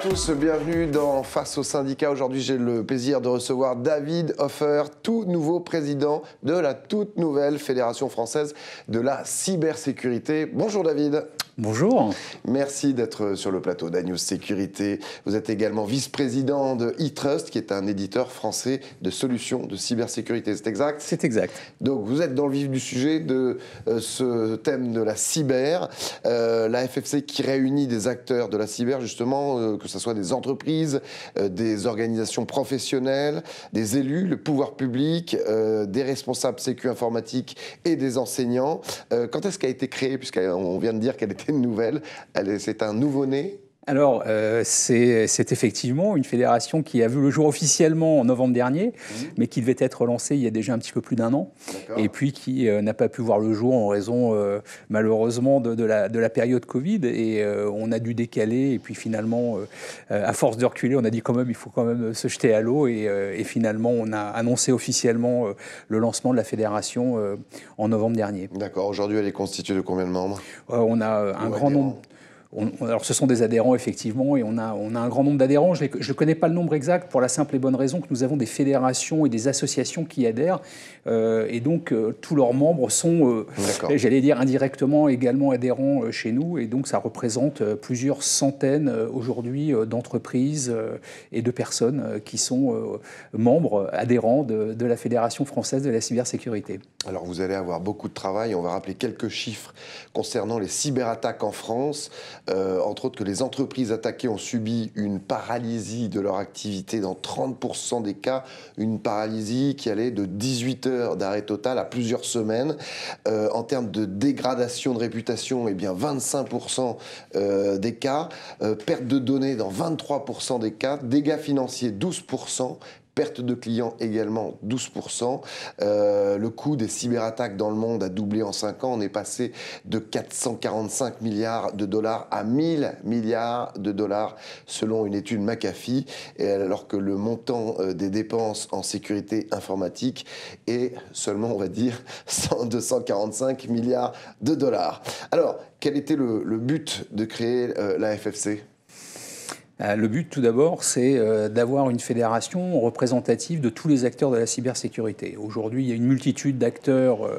tous, bienvenue dans Face aux syndicats. Aujourd'hui, j'ai le plaisir de recevoir David Hofer, tout nouveau président de la toute nouvelle Fédération française de la cybersécurité. Bonjour David. Bonjour. Merci d'être sur le plateau d'Agnews Sécurité. Vous êtes également vice-président de eTrust, qui est un éditeur français de solutions de cybersécurité. C'est exact? C'est exact. Donc vous êtes dans le vif du sujet de ce thème de la cyber. La FFC qui réunit des acteurs de la cyber, justement, que ce soit des entreprises, des organisations professionnelles, des élus, le pouvoir public, des responsables sécu informatique et des enseignants. Quand est-ce qu'elle a été créée? Puisqu'on vient de dire qu'elle était nouvelle. C'est un nouveau-né? Alors, c'est effectivement une fédération qui a vu le jour officiellement en novembre dernier, mais qui devait être lancée il y a déjà un petit peu plus d'un an, et puis qui n'a pas pu voir le jour en raison, malheureusement, de la période Covid, et on a dû décaler, et puis finalement, à force de reculer, on a dit quand même, il faut quand même se jeter à l'eau, et finalement, on a annoncé officiellement le lancement de la fédération en novembre dernier. D'accord. Aujourd'hui, elle est constituée de combien de membres? On a un grand nombre. Alors, ce sont des adhérents, effectivement, et on a un grand nombre d'adhérents. Je ne connais pas le nombre exact pour la simple et bonne raison que nous avons des fédérations et des associations qui adhèrent. Et donc, tous leurs membres sont, j'allais dire, indirectement également adhérents chez nous. Et donc, ça représente plusieurs centaines aujourd'hui d'entreprises et de personnes qui sont membres, adhérents de la Fédération française de la cybersécurité. Alors, vous allez avoir beaucoup de travail. On va rappeler quelques chiffres concernant les cyberattaques en France. Entre autres que les entreprises attaquées ont subi une paralysie de leur activité dans 30% des cas, une paralysie qui allait de 18 heures d'arrêt total à plusieurs semaines. En termes de dégradation de réputation, eh bien 25% des cas, perte de données dans 23% des cas, dégâts financiers 12%, perte de clients également 12%. Le coût des cyberattaques dans le monde a doublé en 5 ans. On est passé de 445 milliards de dollars à 1000 milliards de dollars selon une étude McAfee, et alors que le montant des dépenses en sécurité informatique est seulement, on va dire, 245 milliards de dollars. Alors, quel était le but de créer la FFC ? Le but, tout d'abord, c'est d'avoir une fédération représentative de tous les acteurs de la cybersécurité. Aujourd'hui, il y a une multitude d'acteurs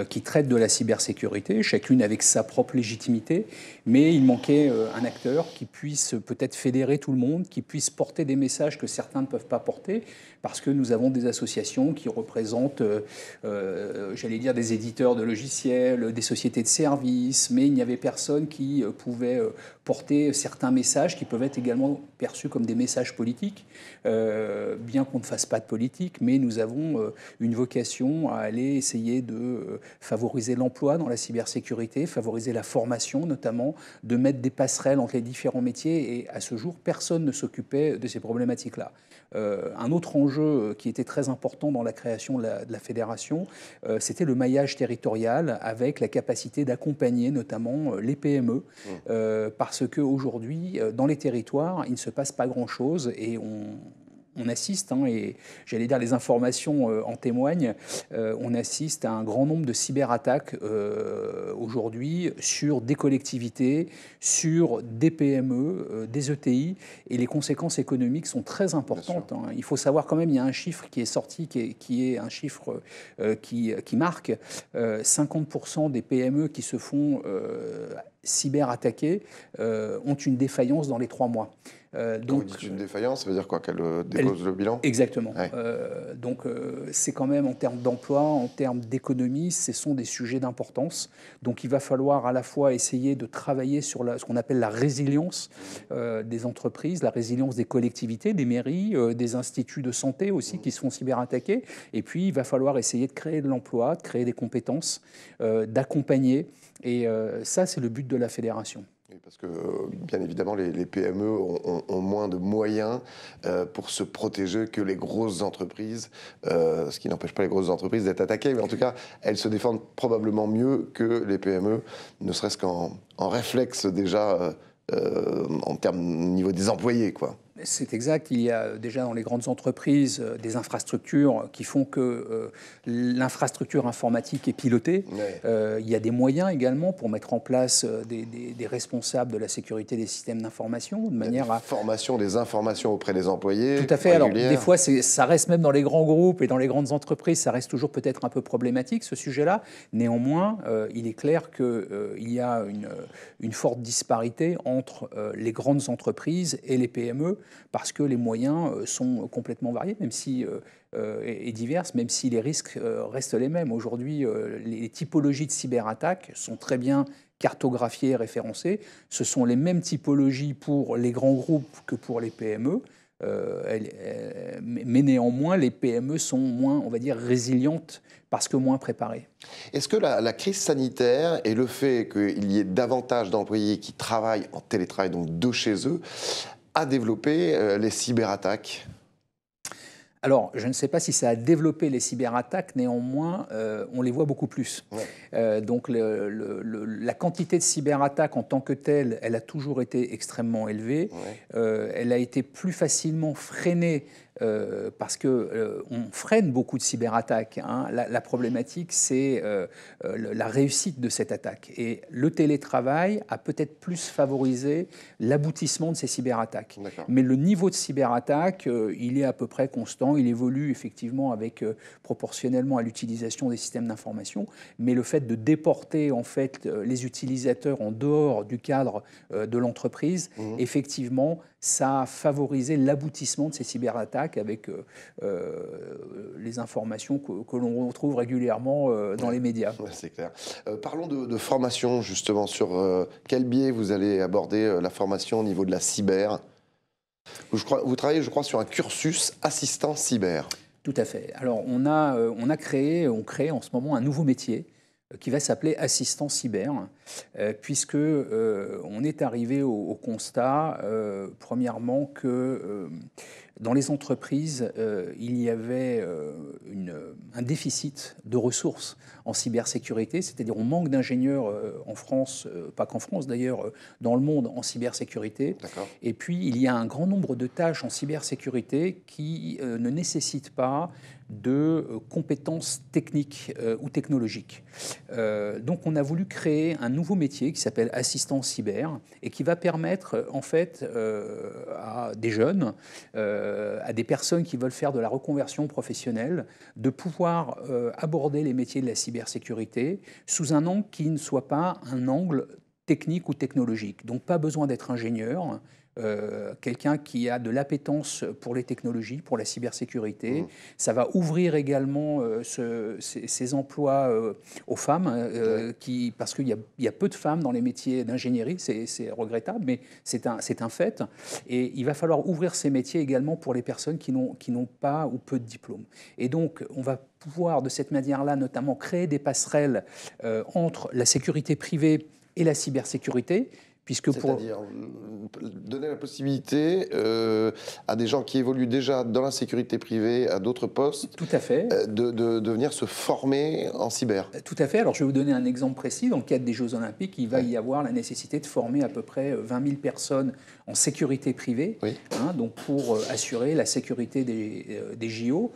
qui traitent de la cybersécurité, chacune avec sa propre légitimité, mais il manquait un acteur qui puisse peut-être fédérer tout le monde, qui puisse porter des messages que certains ne peuvent pas porter, parce que nous avons des associations qui représentent, j'allais dire, des éditeurs de logiciels, des sociétés de services, mais il n'y avait personne qui pouvait porter certains messages qui peuvent être également perçus comme des messages politiques, bien qu'on ne fasse pas de politique, mais nous avons une vocation à aller essayer de favoriser l'emploi dans la cybersécurité, favoriser la formation notamment, de mettre des passerelles entre les différents métiers, et à ce jour, personne ne s'occupait de ces problématiques-là. Un autre enjeu qui était très important dans la création de la fédération, c'était le maillage territorial avec la capacité d'accompagner notamment les PME, parce qu'aujourd'hui, dans les territoires, il ne se passe pas grand-chose, et on assiste, et j'allais dire les informations en témoignent, on assiste à un grand nombre de cyberattaques aujourd'hui sur des collectivités, sur des PME, des ETI, et les conséquences économiques sont très importantes. Il faut savoir quand même, il y a un chiffre qui est sorti, qui est un chiffre qui marque 50% des PME qui se font cyberattaquer ont une défaillance dans les 3 mois. Donc, vous dites une défaillance, ça veut dire quoi? Qu'elle dépose le bilan? Exactement. Ouais. Donc c'est quand même, en termes d'emploi, en termes d'économie, ce sont des sujets d'importance. Donc il va falloir à la fois essayer de travailler sur ce qu'on appelle la résilience des entreprises, la résilience des collectivités, des mairies, des instituts de santé aussi qui se font cyberattaquer. Et puis il va falloir essayer de créer de l'emploi, de créer des compétences, d'accompagner. Et ça, c'est le but de la fédération. Parce que, bien évidemment, les PME ont moins de moyens pour se protéger que les grosses entreprises, ce qui n'empêche pas les grosses entreprises d'être attaquées, mais en tout cas, elles se défendent probablement mieux que les PME, ne serait-ce qu'en réflexe déjà, en termes au niveau des employés, quoi. C'est exact. Il y a déjà dans les grandes entreprises des infrastructures qui font que l'infrastructure informatique est pilotée. Ouais. Il y a des moyens également pour mettre en place des responsables de la sécurité des systèmes d'information de manière à... Formation des informations auprès des employés. Tout à fait. Alors, régulière. des fois, ça reste même dans les grands groupes et dans les grandes entreprises, ça reste toujours peut-être un peu problématique, ce sujet-là. Néanmoins, il est clair qu'il y a une forte disparité entre les grandes entreprises et les PME, parce que les moyens sont complètement variés, même si, et divers, même si les risques restent les mêmes. Aujourd'hui, les typologies de cyberattaques sont très bien cartographiées et référencées. Ce sont les mêmes typologies pour les grands groupes que pour les PME. Mais néanmoins, les PME sont moins, on va dire, résilientes parce que moins préparées. Est-ce que la crise sanitaire et le fait qu'il y ait davantage d'employés qui travaillent en télétravail, donc de chez eux, a développé les cyberattaques ? Alors, je ne sais pas si ça a développé les cyberattaques, néanmoins, on les voit beaucoup plus. Ouais. Donc, la quantité de cyberattaques en tant que telle, elle a toujours été extrêmement élevée. Ouais. Elle a été plus facilement freinée parce qu'on freine beaucoup de cyberattaques. Hein. La problématique, c'est la réussite de cette attaque. Et le télétravail a peut-être plus favorisé l'aboutissement de ces cyberattaques. Mais le niveau de cyberattaque, il est à peu près constant. Il évolue effectivement proportionnellement à l'utilisation des systèmes d'information. Mais le fait de déporter en fait, les utilisateurs en dehors du cadre de l'entreprise, effectivement, ça a favorisé l'aboutissement de ces cyberattaques avec les informations que l'on retrouve régulièrement dans les médias. Ouais, c'est clair. Parlons de formation, justement. Sur quel biais vous allez aborder la formation au niveau de la cyber ? Vous travaillez, je crois, sur un cursus assistant cyber. Tout à fait. Alors, on crée en ce moment un nouveau métier qui va s'appeler assistant cyber, puisque on est arrivé au constat, premièrement, que dans les entreprises, il y avait un déficit de ressources en cybersécurité, c'est-à-dire on manque d'ingénieurs en France, pas qu'en France d'ailleurs, dans le monde en cybersécurité. Et puis il y a un grand nombre de tâches en cybersécurité qui ne nécessitent pas de compétences techniques ou technologiques. Donc on a voulu créer un nouveau métier qui s'appelle assistant cyber et qui va permettre en fait à des jeunes, à des personnes qui veulent faire de la reconversion professionnelle, de pouvoir aborder les métiers de la cybersécurité sous un angle qui ne soit pas un angle technique ou technologique. Donc pas besoin d'être ingénieur. Quelqu'un qui a de l'appétence pour les technologies, pour la cybersécurité. Ça va ouvrir également ces emplois aux femmes, parce qu'il y a peu de femmes dans les métiers d'ingénierie, c'est regrettable, mais c'est un fait. Et il va falloir ouvrir ces métiers également pour les personnes qui n'ont pas ou peu de diplômes. Et donc, on va pouvoir de cette manière-là notamment créer des passerelles entre la sécurité privée et la cybersécurité, c'est-à-dire donner la possibilité à des gens qui évoluent déjà dans la sécurité privée, à d'autres postes, tout à fait, de venir se former en cyber. Tout à fait. Alors je vais vous donner un exemple précis. Dans le cadre des Jeux Olympiques, il va y avoir la nécessité de former à peu près 20 000 personnes en sécurité privée, donc pour assurer la sécurité des JO.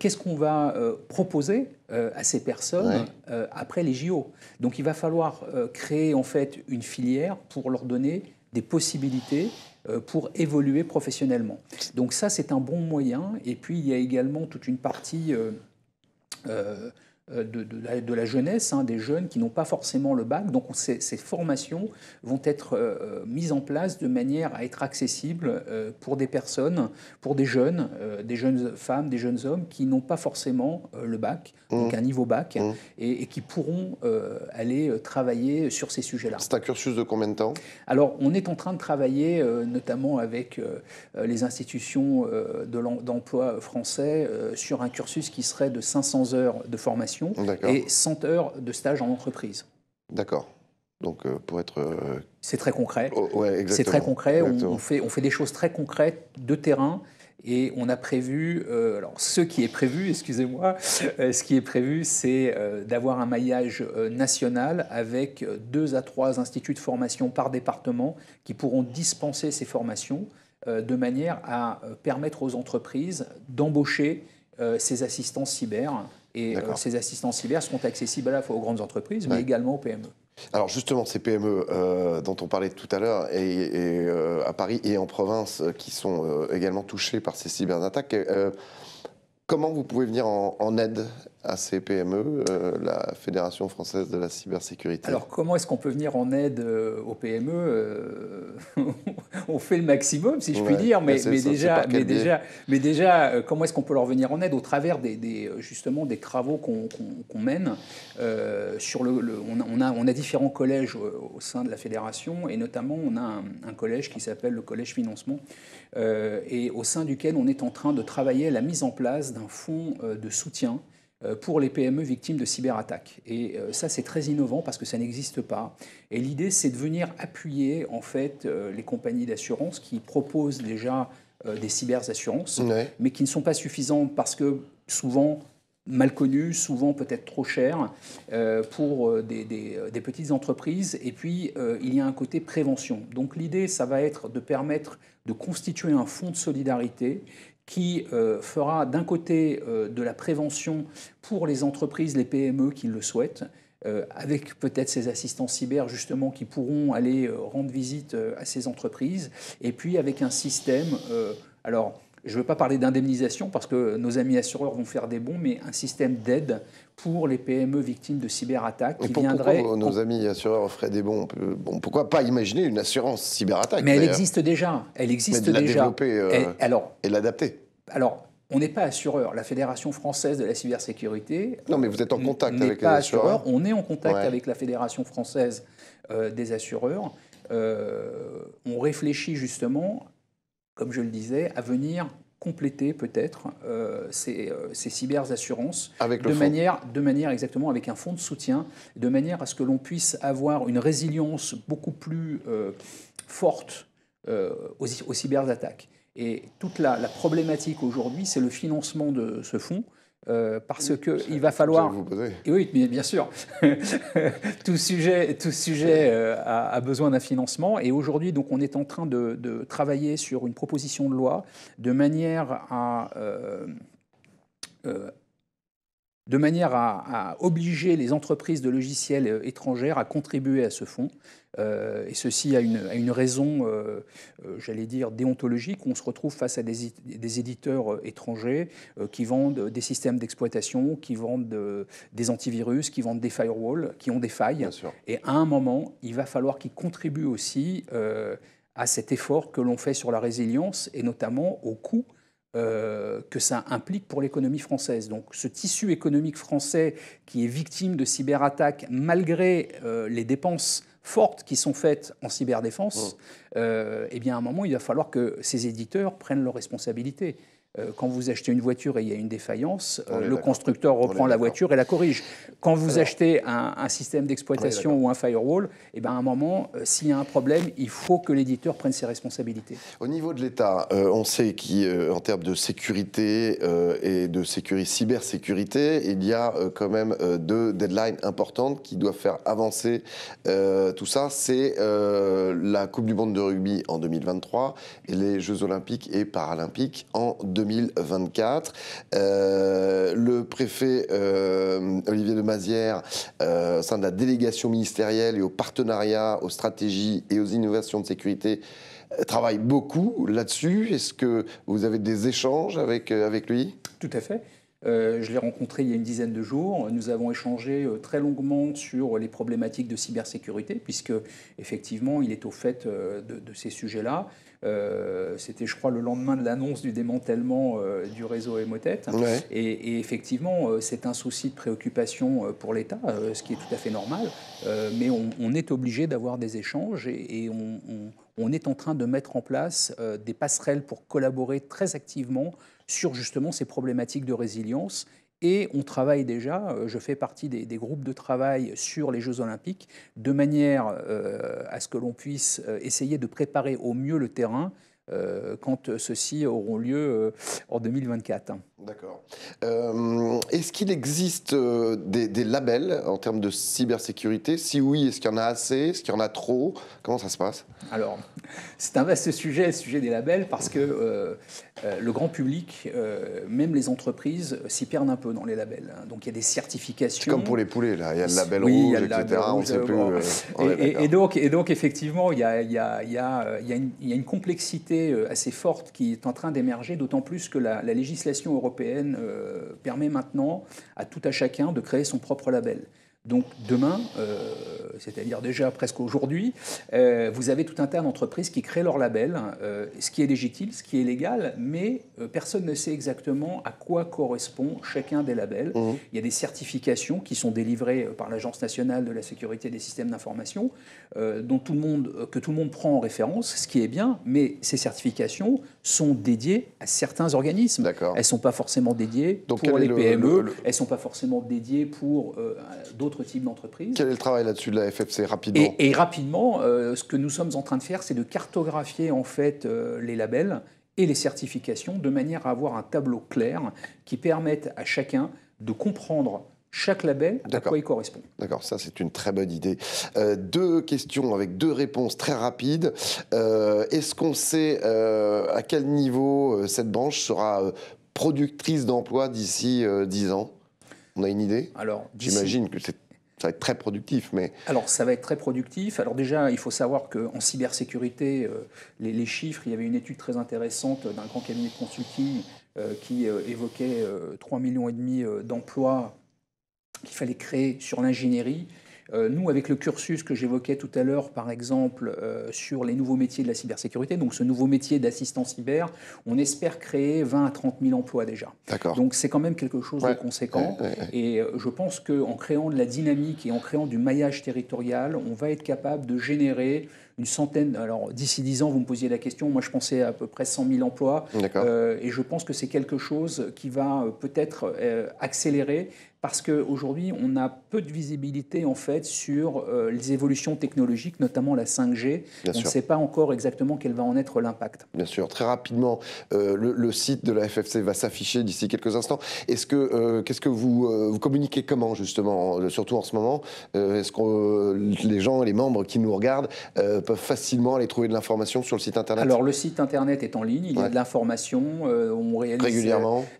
Qu'est-ce qu'on va proposer à ces personnes après les JO? Donc il va falloir créer en fait une filière pour leur donner des possibilités pour évoluer professionnellement. Donc ça, c'est un bon moyen. Et puis il y a également toute une partie de la jeunesse, des jeunes qui n'ont pas forcément le bac. Donc ces formations vont être mises en place de manière à être accessibles pour des personnes, pour des jeunes femmes, des jeunes hommes qui n'ont pas forcément le bac, donc un niveau bac, et qui pourront aller travailler sur ces sujets-là. C'est un cursus de combien de temps? Alors, on est en train de travailler notamment avec les institutions d'emploi français sur un cursus qui serait de 500 heures de formation et 100 heures de stage en entreprise. D'accord. Donc, pour être... C'est très concret. C'est très concret. On fait des choses très concrètes de terrain. Et on a prévu, alors ce qui est prévu, c'est d'avoir un maillage national avec 2 à 3 instituts de formation par département qui pourront dispenser ces formations de manière à permettre aux entreprises d'embaucher ces assistants cyber. Et ces assistants cyber seront accessibles à la fois aux grandes entreprises, mais également aux PME. Alors justement, ces PME dont on parlait tout à l'heure, et à Paris et en province, qui sont également touchées par ces cyberattaques, comment vous pouvez venir en aide à ces PME, la Fédération française de la cybersécurité? Alors, comment est-ce qu'on peut venir en aide aux PME? On fait le maximum, si je puis dire, mais déjà, comment est-ce qu'on peut leur venir en aide au travers justement des travaux qu'on mène on a différents collèges au sein de la fédération, et notamment on a un collège qui s'appelle le collège financement, et au sein duquel on est en train de travailler à la mise en place d'un fonds de soutien pour les PME victimes de cyberattaques. Et ça, c'est très innovant parce que ça n'existe pas. Et l'idée, c'est de venir appuyer en fait les compagnies d'assurance qui proposent déjà des cyberassurances, mais qui ne sont pas suffisantes parce que souvent mal connues, souvent peut-être trop chères pour des petites entreprises. Et puis, il y a un côté prévention. Donc l'idée, ça va être de permettre de constituer un fonds de solidarité qui fera d'un côté de la prévention pour les entreprises, les PME qui le souhaitent, avec peut-être ces assistants cyber justement qui pourront aller rendre visite à ces entreprises, et puis avec un système, alors je ne veux pas parler d'indemnisation parce que nos amis assureurs vont faire des bons, mais un système d'aide pour les PME victimes de cyberattaques qui viendrait... Pourquoi nos amis assureurs feraient des bons? Pourquoi pas imaginer une assurance cyberattaque? Mais elle existe déjà. Elle existe mais de la déjà. développer et l'adapter. Alors, on n'est pas assureur. La Fédération française de la cybersécurité... Non, mais vous êtes en contact avec les assureurs. On est en contact avec la Fédération française des assureurs. On réfléchit justement, comme je le disais, à venir compléter peut-être ces cyberassurances de manière exactement avec un fonds de soutien, de manière à ce que l'on puisse avoir une résilience beaucoup plus forte aux cyberattaques. Et toute la problématique aujourd'hui, c'est le financement de ce fonds, parce qu'il va falloir... Et oui, mais bien sûr, tout sujet a besoin d'un financement. Et aujourd'hui, donc, on est en train de travailler sur une proposition de loi de manière à obliger les entreprises de logiciels étrangères à contribuer à ce fonds. Et ceci a une raison, j'allais dire, déontologique. On se retrouve face à des éditeurs étrangers qui vendent des systèmes d'exploitation, qui vendent des antivirus, qui vendent des firewalls, qui ont des failles. Et à un moment, il va falloir qu'ils contribuent aussi à cet effort que l'on fait sur la résilience et notamment au coût que ça implique pour l'économie française. Donc ce tissu économique français qui est victime de cyberattaques malgré les dépenses fortes qui sont faites en cyberdéfense, eh bien à un moment il va falloir que ces éditeurs prennent leurs responsabilités. Quand vous achetez une voiture et il y a une défaillance, le constructeur reprend la voiture et la corrige. Quand vous achetez un système d'exploitation ou un firewall, eh ben à un moment, s'il y a un problème, il faut que l'éditeur prenne ses responsabilités. Au niveau de l'État, on sait qu'en termes de sécurité et de cybersécurité, il y a quand même deux deadlines importantes qui doivent faire avancer tout ça. C'est la Coupe du Monde de rugby en 2023 et les Jeux Olympiques et Paralympiques en 2024. Le préfet Olivier de Mazières, au sein de la délégation ministérielle et au partenariat, aux stratégies et aux innovations de sécurité, travaille beaucoup là-dessus. Est-ce que vous avez des échanges avec lui? Tout à fait. Je l'ai rencontré il y a une dizaine de jours. Nous avons échangé très longuement sur les problématiques de cybersécurité, puisque effectivement, il est au fait de ces sujets-là. C'était, je crois, le lendemain de l'annonce du démantèlement du réseau Emotet. Et effectivement, c'est un souci de préoccupation pour l'État, ce qui est tout à fait normal. Mais on est obligé d'avoir des échanges et on est en train de mettre en place des passerelles pour collaborer très activement sur justement ces problématiques de résilience. Et on travaille déjà, je fais partie des groupes de travail sur les Jeux Olympiques, de manière à ce que l'on puisse essayer de préparer au mieux le terrain quand ceux-ci auront lieu en 2024. D'accord. Est-ce qu'il existe des labels en termes de cybersécurité? Si oui, est-ce qu'il y en a assez? Est-ce qu'il y en a trop? Comment ça se passe? Alors, C'est un vaste sujet, le sujet des labels, parce que le grand public, même les entreprises, s'y perdent un peu dans les labels. Donc il y a des certifications. C'est comme pour les poulets, là. Il y a le label oui, rouge, il y a le etc. label On ne rouge, sait plus. Et donc, effectivement, il y a une complexité assez forte qui est en train d'émerger, d'autant plus que la législation européenne permet maintenant à tout à chacun de créer son propre label. Donc demain, c'est-à-dire déjà presque aujourd'hui, vous avez tout un tas d'entreprises qui créent leur label, ce qui est légitime, ce qui est légal, mais personne ne sait exactement à quoi correspond chacun des labels. Mmh. Il y a des certifications qui sont délivrées par l'Agence nationale de la sécurité des systèmes d'information, que tout le monde prend en référence, ce qui est bien, mais ces certifications sont dédiées à certains organismes. Elles ne sont pas forcément dédiées pour les PME, elles ne sont pas forcément dédiées pour d'autres types d'entreprises. Quel est le travail là-dessus de la FFC, rapidement? Et rapidement, ce que nous sommes en train de faire, c'est de cartographier en fait les labels et les certifications de manière à avoir un tableau clair qui permette à chacun de comprendre chaque label, à quoi il correspond. D'accord, ça c'est une très bonne idée. Deux questions avec deux réponses très rapides. Est-ce qu'on sait à quel niveau cette branche sera productrice d'emplois d'ici 10 ans? On a une idée? J'imagine que ça va être très productif, mais... Alors, ça va être très productif. Alors déjà, il faut savoir qu'en cybersécurité, les chiffres, il y avait une étude très intéressante d'un grand cabinet de consulting qui évoquait 3,5 millions d'emplois qu'il fallait créer sur l'ingénierie. Nous, avec le cursus que j'évoquais tout à l'heure, par exemple, sur les nouveaux métiers de la cybersécurité, donc ce nouveau métier d'assistant cyber, on espère créer 20 à 30 000 emplois déjà. Donc c'est quand même quelque chose de conséquent. Et je pense qu'en créant de la dynamique et en créant du maillage territorial, on va être capable de générer une centaine, alors d'ici 10 ans, vous me posiez la question, moi je pensais à peu près 100 000 emplois, et je pense que c'est quelque chose qui va peut-être accélérer, parce qu'aujourd'hui, on a peu de visibilité en fait sur les évolutions technologiques, notamment la 5G. On ne sait pas encore exactement quel va en être l'impact. Bien sûr. Très rapidement, le site de la FFC va s'afficher d'ici quelques instants. Qu'est-ce que vous communiquez comment, justement, surtout en ce moment? Est-ce que les gens, les membres qui nous regardent peuvent facilement aller trouver de l'information sur le site Internet? Alors, le site Internet est en ligne, il y a de l'information. On réalise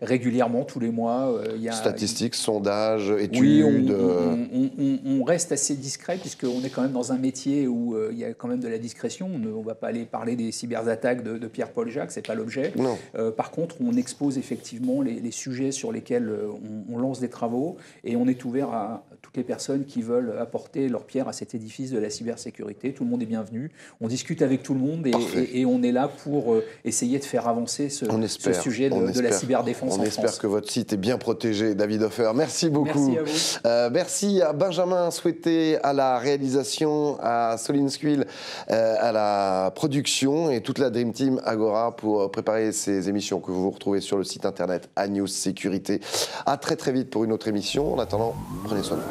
régulièrement, tous les mois. Il y a statistiques, sondages, études. Oui, on reste assez discret puisqu'on est quand même dans un métier où il y a quand même de la discrétion. On ne va pas aller parler des cyberattaques de Pierre-Paul Jacques, c'est pas l'objet. Par contre, on expose effectivement les sujets sur lesquels on lance des travaux, et on est ouvert à toutes les personnes qui veulent apporter leur pierre à cet édifice de la cybersécurité. Tout le monde est bienvenu. On discute avec tout le monde et on est là pour essayer de faire avancer ce sujet de la cyberdéfense en France. On espère que votre site est bien protégé, David Hofer. Merci beaucoup. Merci à vous. Merci à Benjamin Souhaité à la réalisation, à Soline Squil à la production, et toute la Dream Team Agora pour préparer ces émissions que vous retrouvez sur le site internet Agnews Sécurité. À très très vite pour une autre émission. En attendant, prenez soin de vous.